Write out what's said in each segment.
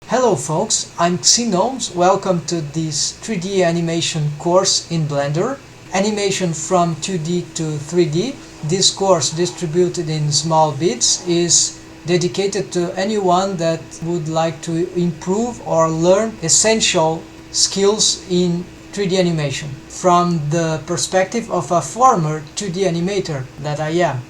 Hello folks, I'm epistemic-gnomes. Welcome to this 3D animation course in Blender. Animation from 2D to 3D. This course, distributed in small bits, is dedicated to anyone that would like to improve or learn essential skills in 3D animation from the perspective of a former 2D animator that I am.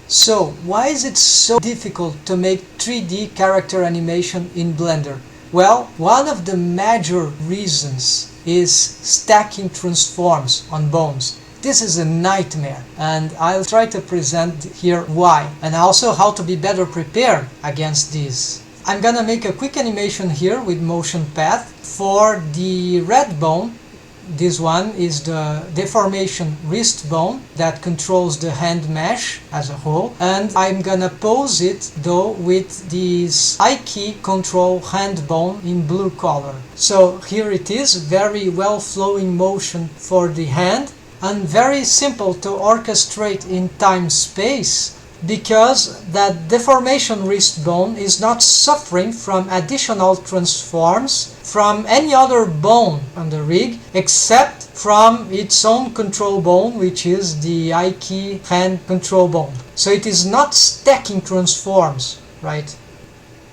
So, why is it so difficult to make 3D character animation in Blender? Well, one of the major reasons is stacking transforms on bones. This is a nightmare, and I'll try to present here why, and also how to be better prepared against this. I'm gonna make a quick animation here with motion path. For the red bone, this one is the deformation wrist bone that controls the hand mesh as a whole, and I'm gonna pose it though with this I key control hand bone in blue color. So here it is, very well flowing motion for the hand and very simple to orchestrate in time-space, because that deformation wrist bone is not suffering from additional transforms from any other bone on the rig except from its own control bone, which is the I key hand control bone. So it is not stacking transforms, right?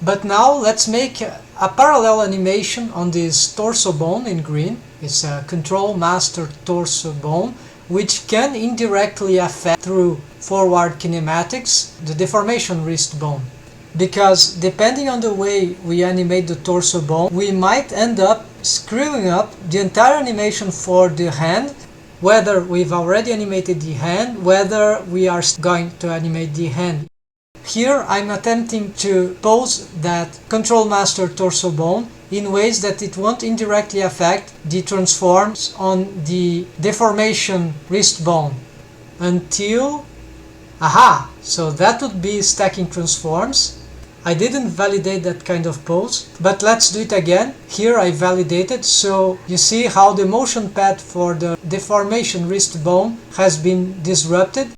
But now let's make a parallel animation on this torso bone in green. It's a control master torso bone, which can indirectly affect through forward kinematics the deformation wrist bone. Because depending on the way we animate the torso bone, we might end up screwing up the entire animation for the hand, whether we've already animated the hand, whether we are going to animate the hand. Here I'm attempting to pose that control master torso bone in ways that it won't indirectly affect the transforms on the deformation wrist bone until... Aha! So that would be stacking transforms. I didn't validate that kind of pose, but let's do it again. Here I validated, so you see how the motion path for the deformation wrist bone has been disrupted.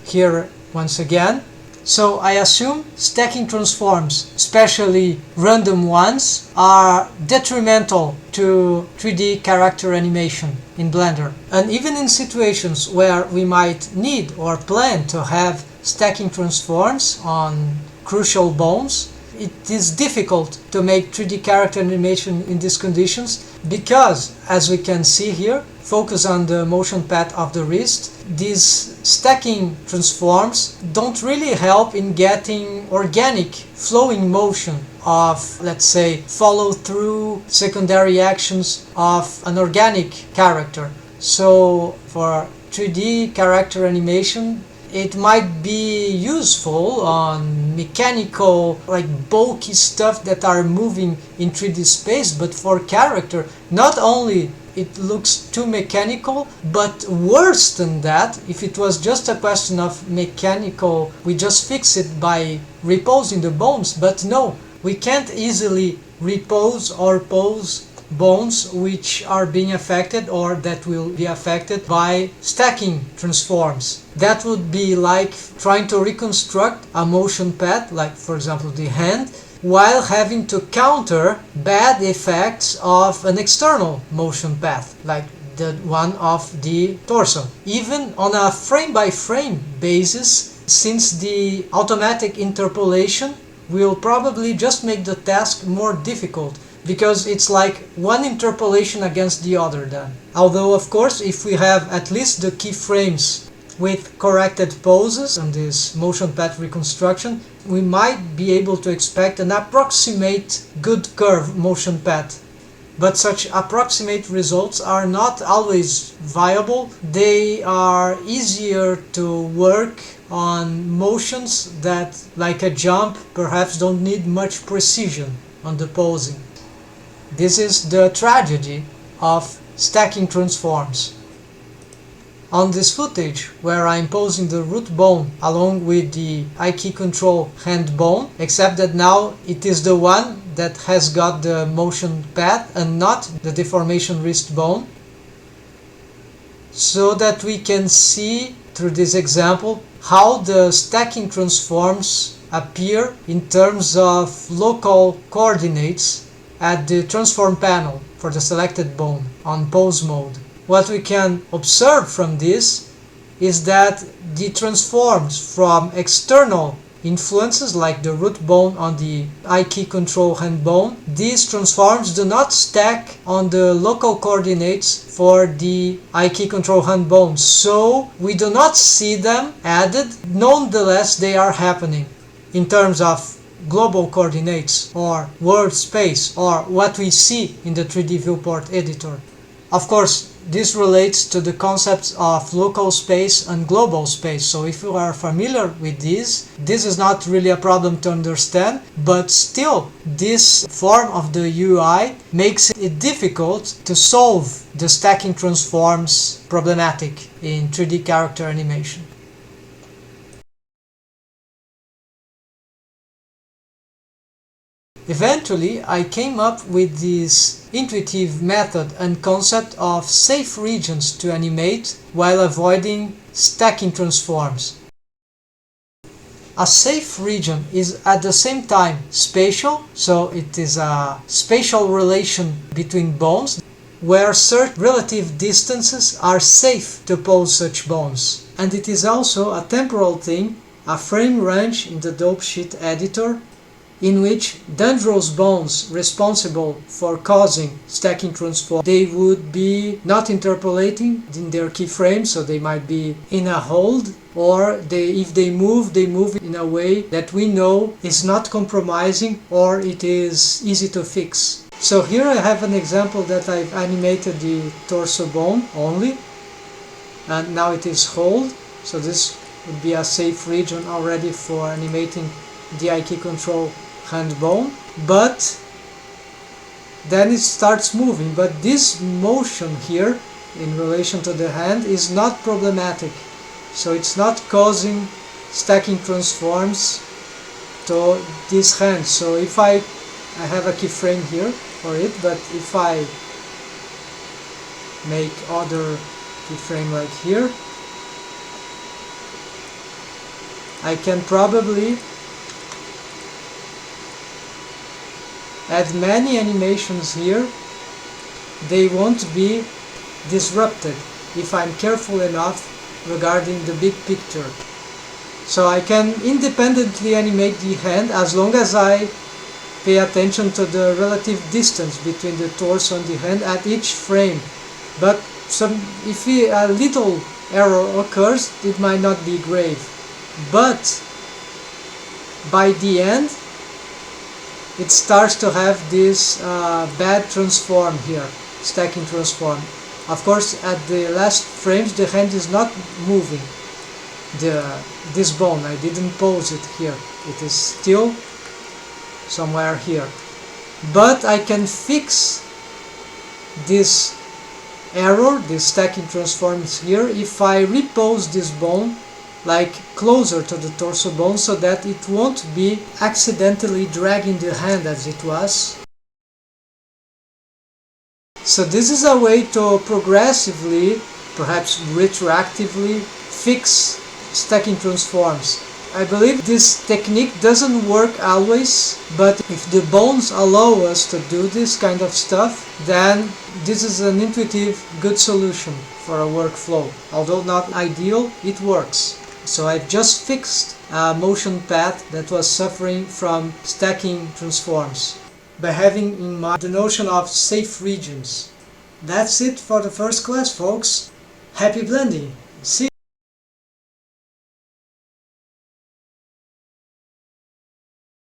Here once again. So I assume stacking transforms, especially random ones, are detrimental to 3D character animation in Blender. And even in situations where we might need or plan to have stacking transforms on crucial bones, it is difficult to make 3D character animation in these conditions because, as we can see here, focus on the motion path of the wrist, these stacking transforms don't really help in getting organic flowing motion of, let's say, follow through secondary actions of an organic character. So for 3D character animation, it might be useful on mechanical, like bulky stuff that are moving in 3D space, but for character, not only it looks too mechanical, but worse than that, if it was just a question of mechanical, we just fix it by reposing the bones, but no, we can't easily repose or pose bones which are being affected or that will be affected by stacking transforms. That would be like trying to reconstruct a motion path, like for example the hand, while having to counter bad effects of an external motion path, like the one of the torso. Even on a frame-by-frame basis, since the automatic interpolation will probably just make the task more difficult, because it's like one interpolation against the other then. Although of course if we have at least the keyframes with corrected poses on this motion path reconstruction, we might be able to expect an approximate good curve motion path. But such approximate results are not always viable. They are easier to work on motions that, like a jump, perhaps don't need much precision on the posing. This is the tragedy of stacking transforms. On this footage, where I'm posing the root bone along with the I key control hand bone, except that now it is the one that has got the motion path and not the deformation wrist bone, so that we can see through this example how the stacking transforms appear in terms of local coordinates at the transform panel for the selected bone on pose mode. What we can observe from this is that the transforms from external influences like the root bone on the eye key control hand bone, these transforms do not stack on the local coordinates for the eye key control hand bone, so we do not see them added. Nonetheless, they are happening in terms of global coordinates or world space or what we see in the 3D viewport editor. Of course, this relates to the concepts of local space and global space, so if you are familiar with this is not really a problem to understand, but still this form of the UI makes it difficult to solve the stacking transforms problematic in 3D character animation. Eventually, I came up with this intuitive method and concept of safe regions to animate while avoiding stacking transforms. A safe region is at the same time spatial, so it is a spatial relation between bones where certain relative distances are safe to pose such bones. And it is also a temporal thing, a frame range in the dope sheet editor, in which dangerous bones responsible for causing stacking transform, they would be not interpolating in their keyframe, so they might be in a hold, or if they move in a way that we know is not compromising or it is easy to fix. So here I have an example that I've animated the torso bone only, and now it is hold, so this would be a safe region already for animating the eye key control hand bone, but then it starts moving. But this motion here in relation to the hand is not problematic, so it's not causing stacking transforms to this hand. So if I have a keyframe here for it, but if I make other keyframe like here, I can probably add many animations here. They won't be disrupted if I'm careful enough regarding the big picture. So I can independently animate the hand as long as I pay attention to the relative distance between the torso and the hand at each frame. But if a little error occurs, it might not be grave. But by the end, it starts to have this bad transform here, stacking transform. Of course, at the last frames, the hand is not moving. This bone, I didn't pose it here. It is still somewhere here. But I can fix this error, this stacking transforms here, if I repose this bone like closer to the torso bone so that it won't be accidentally dragging the hand as it was. So this is a way to progressively, perhaps retroactively, fix stacking transforms. I believe this technique doesn't work always, but if the bones allow us to do this kind of stuff, then this is an intuitive, good solution for a workflow. Although not ideal, it works. So I've just fixed a motion path that was suffering from stacking transforms by having in mind the notion of safe regions. That's it for the first class, folks. Happy blending! See you!